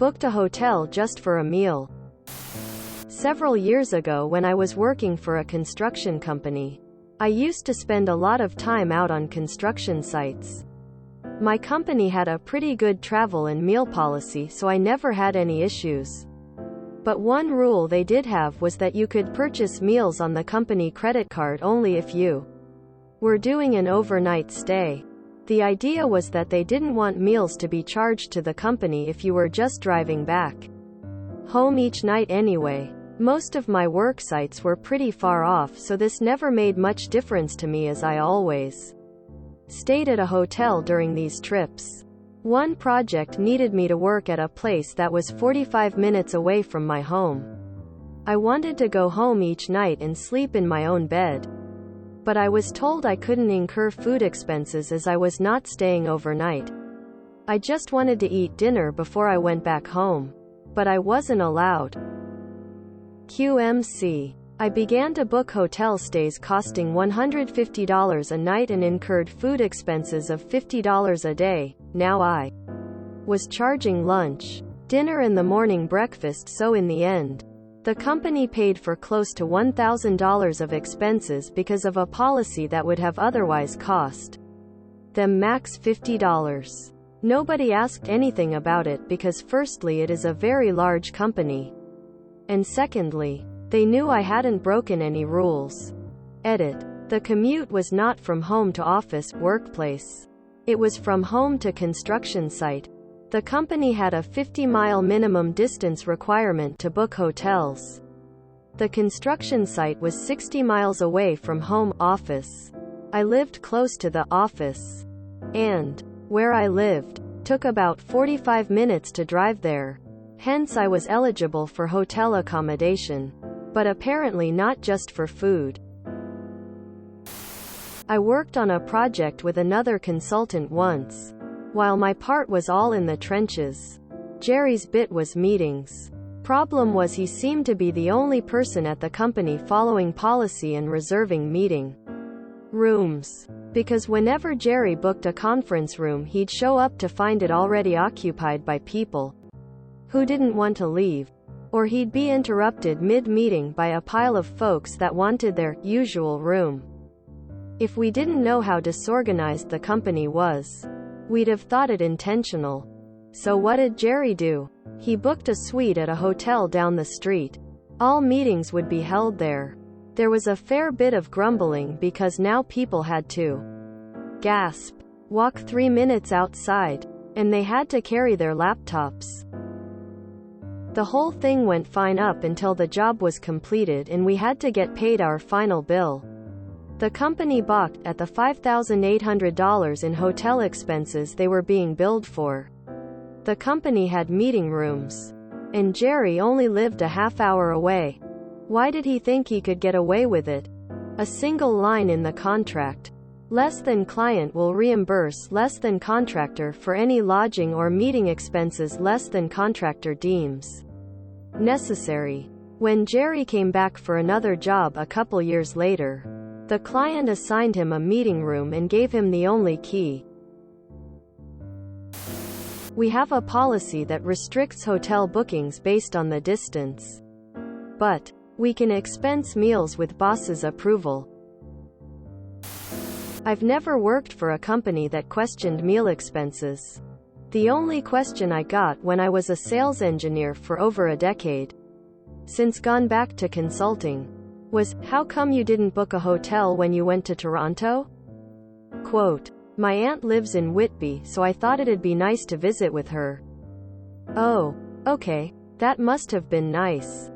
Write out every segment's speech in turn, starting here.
booked a hotel just for a meal. Several years ago when I was working for a construction company, I used to spend a lot of time out on construction sites. My company had a pretty good travel and meal policy, so I never had any issues. But one rule they did have was that you could purchase meals on the company credit card only if you were doing an overnight stay. The idea was that they didn't want meals to be charged to the company if you were just driving back home each night anyway. Most of my work sites were pretty far off, so this never made much difference to me as I always stayed at a hotel during these trips. One project needed me to work at a place that was 45 minutes away from my home. I wanted to go home each night and sleep in my own bed. But I was told I couldn't incur food expenses as I was not staying overnight. I just wanted to eat dinner before I went back home. But I wasn't allowed. QMC. I began to book hotel stays costing $150 a night and incurred food expenses of $50 a day. Now I was charging lunch, dinner and the morning breakfast, so in the end, the company paid for close to $1,000 of expenses because of a policy that would have otherwise cost them max $50. Nobody asked anything about it because firstly it is a very large company, and secondly, they knew I hadn't broken any rules. Edit. The commute was not from home to office, workplace. It was from home to construction site. The company had a 50-mile minimum distance requirement to book hotels. The construction site was 60 miles away from home office. I lived close to the office, and where I lived took about 45 minutes to drive there. Hence I was eligible for hotel accommodation, but apparently not just for food. I worked on a project with another consultant once, while my part was all in the trenches. Jerry's bit was meetings. Problem was he seemed to be the only person at the company following policy and reserving meeting rooms. Because whenever Jerry booked a conference room, he'd show up to find it already occupied by people who didn't want to leave. Or he'd be interrupted mid-meeting by a pile of folks that wanted their usual room. If we didn't know how disorganized the company was, we'd have thought it intentional. So what did Jerry do? He booked a suite at a hotel down the street. All meetings would be held there. There was a fair bit of grumbling because now people had to gasp, walk 3 minutes outside, and they had to carry their laptops. The whole thing went fine up until the job was completed and we had to get paid our final bill. The company balked at the $5,800 in hotel expenses they were being billed for. The company had meeting rooms, and Jerry only lived a half-hour away. Why did he think he could get away with it? A single line in the contract. Less than client will reimburse less than contractor for any lodging or meeting expenses less than contractor deems necessary. When Jerry came back for another job a couple years later, the client assigned him a meeting room and gave him the only key. We have a policy that restricts hotel bookings based on the distance. But we can expense meals with boss's approval. I've never worked for a company that questioned meal expenses. The only question I got when I was a sales engineer for over a decade, since gone back to consulting, was, "How come you didn't book a hotel when you went to Toronto?" Quote, "My aunt lives in Whitby, so I thought it'd be nice to visit with her." Oh, okay, that must have been nice.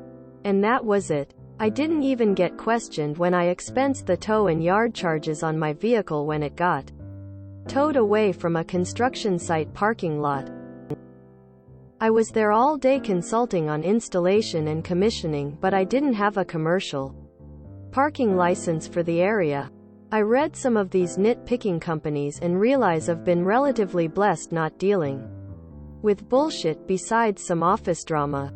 And that was it. I didn't even get questioned when I expensed the tow and yard charges on my vehicle when it got towed away from a construction site parking lot. I was there all day consulting on installation and commissioning, but I didn't have a commercial parking license for the area. I read some of these nitpicking companies and realize I've been relatively blessed not dealing with bullshit besides some office drama.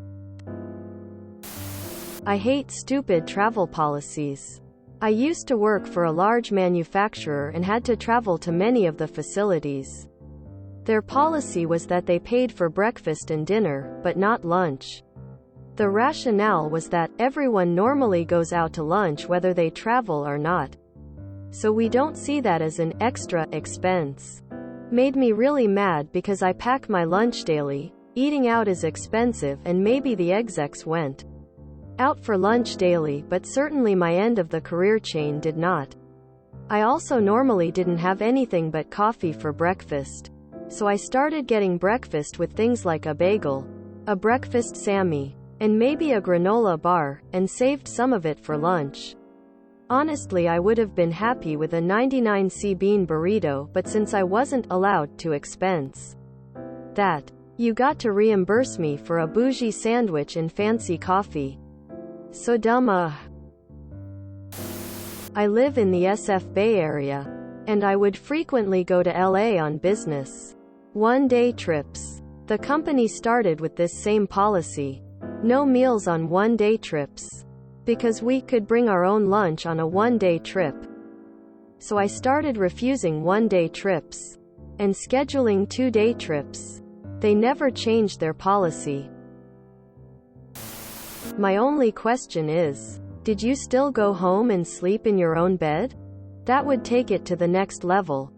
I hate stupid travel policies. I used to work for a large manufacturer and had to travel to many of the facilities. Their policy was that they paid for breakfast and dinner, but not lunch. The rationale was that everyone normally goes out to lunch whether they travel or not. So we don't see that as an extra expense. Made me really mad because I pack my lunch daily. Eating out is expensive, and maybe the execs went out for lunch daily, but certainly my end of the career chain did not. I also normally didn't have anything but coffee for breakfast. So I started getting breakfast with things like a bagel, a breakfast Sammy, and maybe a granola bar, and saved some of it for lunch. Honestly, I would have been happy with a 99c bean burrito, but since I wasn't allowed to expense that, you got to reimburse me for a bougie sandwich and fancy coffee. So dumb. I live in the SF Bay Area, and I would frequently go to LA on business one-day trips. The company started with this same policy. No meals on one-day trips. Because we could bring our own lunch on a one-day trip. So I started refusing one-day trips and scheduling two-day trips. They never changed their policy. My only question is, did you still go home and sleep in your own bed? That would take it to the next level.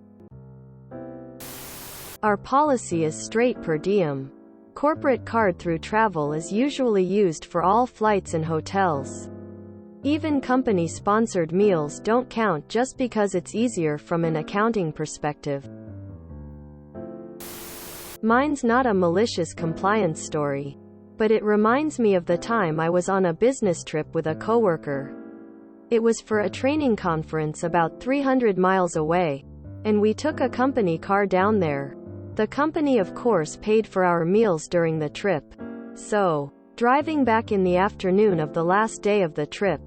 Our policy is straight per diem. Corporate card through travel is usually used for all flights and hotels. Even company-sponsored meals don't count just because it's easier from an accounting perspective. Mine's not a malicious compliance story, but it reminds me of the time I was on a business trip with a coworker. It was for a training conference about 300 miles away, and we took a company car down there. The company, of course, paid for our meals during the trip. So, driving back in the afternoon of the last day of the trip,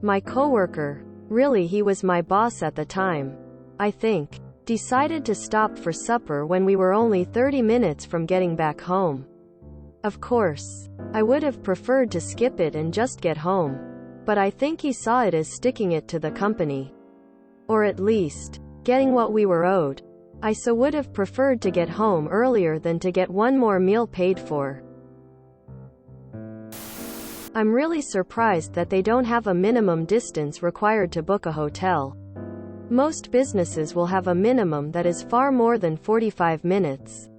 my coworker, really he was my boss at the time, I think, decided to stop for supper when we were only 30 minutes from getting back home. Of course, I would have preferred to skip it and just get home, but I think he saw it as sticking it to the company. Or at least, getting what we were owed. I so would have preferred to get home earlier than to get one more meal paid for. I'm really surprised that they don't have a minimum distance required to book a hotel. Most businesses will have a minimum that is far more than 45 minutes.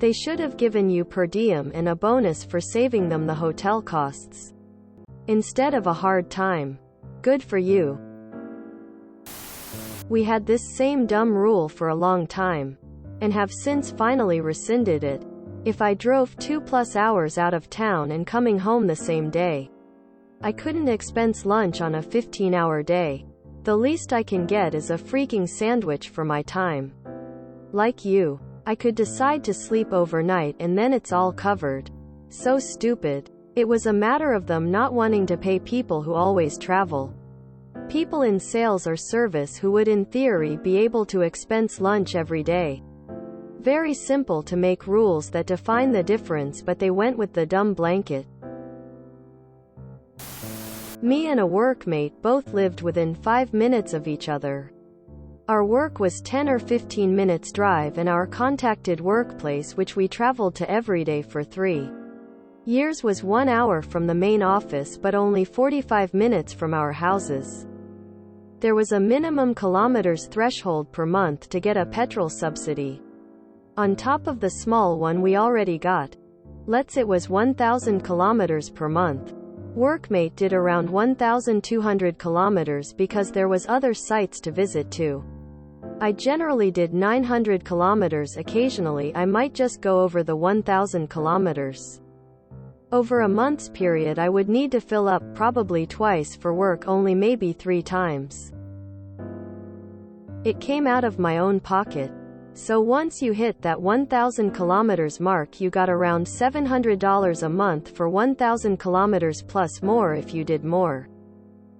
They should have given you per diem and a bonus for saving them the hotel costs, instead of a hard time. Good for you. We had this same dumb rule for a long time, and have since finally rescinded it. If I drove 2+ hours out of town and coming home the same day, I couldn't expense lunch on a 15-hour day. The least I can get is a freaking sandwich for my time. Like you, I could decide to sleep overnight and then it's all covered. So stupid. It was a matter of them not wanting to pay people who always travel. People in sales or service who would in theory be able to expense lunch every day. Very simple to make rules that define the difference, but they went with the dumb blanket. Me and a workmate both lived within 5 minutes of each other. Our work was 10 or 15 minutes drive, and our contacted workplace, which we traveled to every day for 3 years, was 1 hour from the main office but only 45 minutes from our houses. There was a minimum kilometers threshold per month to get a petrol subsidy, on top of the small one we already got. Let's it was 1,000 kilometers per month. Workmate did around 1,200 kilometers because there was other sites to visit too. I generally did 900 kilometers. Occasionally I might just go over the 1,000 kilometers. Over a month's period I would need to fill up probably twice for work, only maybe 3 times. It came out of my own pocket. So once you hit that 1,000 kilometers mark, you got around $700 a month for 1,000 kilometers plus more if you did more,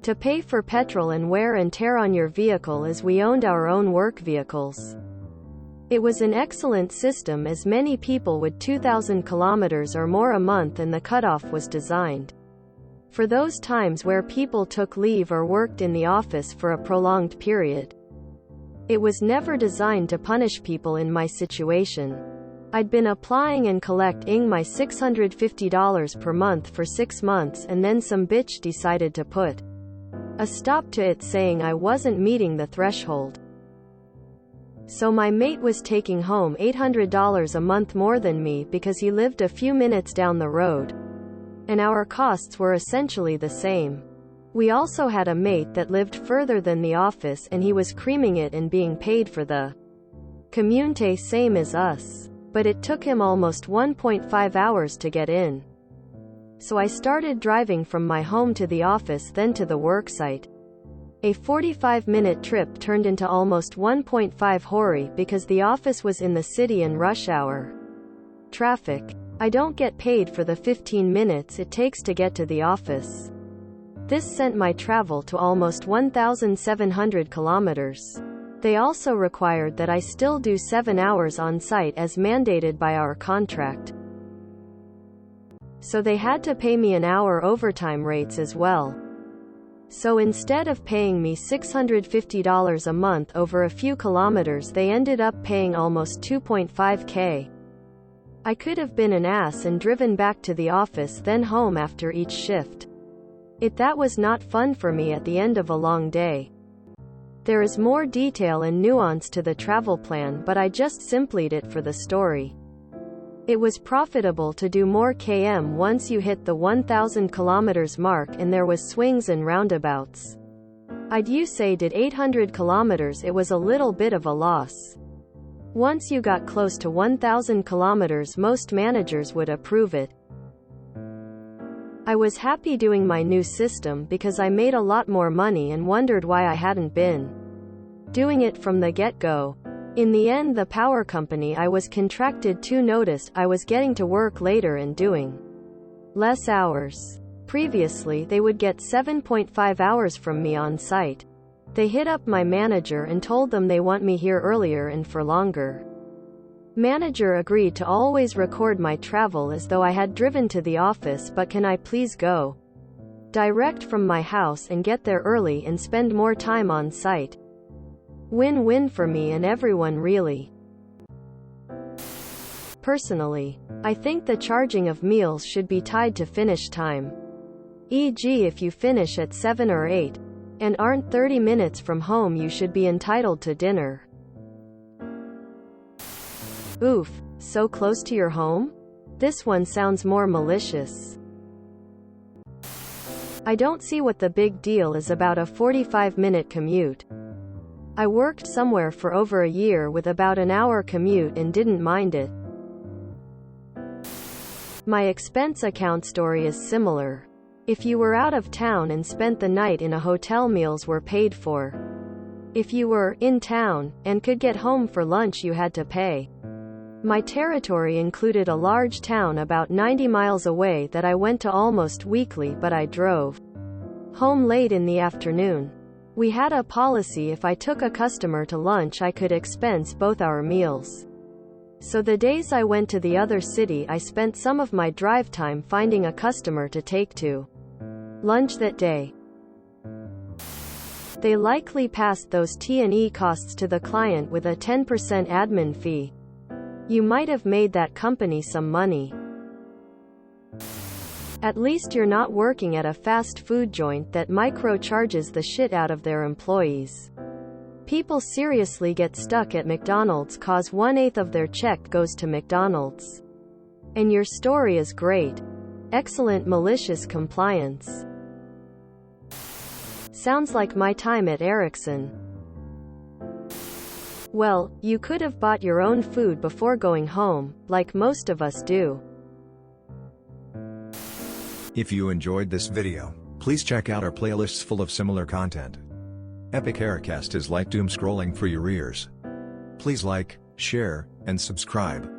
to pay for petrol and wear and tear on your vehicle, as we owned our own work vehicles. It was an excellent system, as many people would 2,000 kilometers or more a month, and the cutoff was designed for those times where people took leave or worked in the office for a prolonged period. It was never designed to punish people in my situation. I'd been applying and collecting my $650 per month for 6 months, and then some bitch decided to put a stop to it, saying I wasn't meeting the threshold. So my mate was taking home $800 a month more than me because he lived a few minutes down the road, and our costs were essentially the same. We also had a mate that lived further than the office, and he was creaming it and being paid for the commute same as us. But it took him almost 1.5 hours to get in. So I started driving from my home to the office, then to the worksite. A 45-minute trip turned into almost 1.5 hours because the office was in the city and rush hour traffic. I don't get paid for the 15 minutes it takes to get to the office. This sent my travel to almost 1,700 kilometers. They also required that I still do 7 hours on site as mandated by our contract. So they had to pay me an hour overtime rates as well. So instead of paying me $650 a month over a few kilometers, they ended up paying almost $2.5K. I could have been an ass and driven back to the office then home after each shift. That was not fun for me at the end of a long day. There is more detail and nuance to the travel plan, but I just simplified it for the story. It was profitable to do more km once you hit the 1,000 kilometers mark, and there was swings and roundabouts. I'd say did 800 kilometers, it was a little bit of a loss. Once you got close to 1,000 kilometers, most managers would approve it. I was happy doing my new system because I made a lot more money and wondered why I hadn't been doing it from the get-go. In the end, the power company I was contracted to noticed I was getting to work later and doing less hours. Previously, they would get 7.5 hours from me on site. They hit up my manager and told them they want me here earlier and for longer. Manager agreed to always record my travel as though I had driven to the office, but can I please go direct from my house and get there early and spend more time on site? Win-win for me and everyone, really. Personally, I think the charging of meals should be tied to finish time. E.g., if you finish at 7 or 8 and aren't 30 minutes from home, you should be entitled to dinner. Oof, so close to your home? This one sounds more malicious. I don't see what the big deal is about a 45-minute commute. I worked somewhere for over a year with about an hour commute and didn't mind it. My expense account story is similar. If you were out of town and spent the night in a hotel, meals were paid for. If you were in town and could get home for lunch, you had to pay. My territory included a large town about 90 miles away that I went to almost weekly, but I drove home late in the afternoon. We had a policy: if I took a customer to lunch, I could expense both our meals. So the days I went to the other city, I spent some of my drive time finding a customer to take to lunch that day. They likely passed those T&E costs to the client with a 10% admin fee. You might have made that company some money. At least you're not working at a fast food joint that micro-charges the shit out of their employees. People seriously get stuck at McDonald's cause 1/8 of their check goes to McDonald's. And your story is great. Excellent malicious compliance. Sounds like my time at Ericsson. Well, you could have bought your own food before going home, like most of us do. If you enjoyed this video, please check out our playlists full of similar content. Epic Aircast is like doom scrolling for your ears. Please like, share, and subscribe.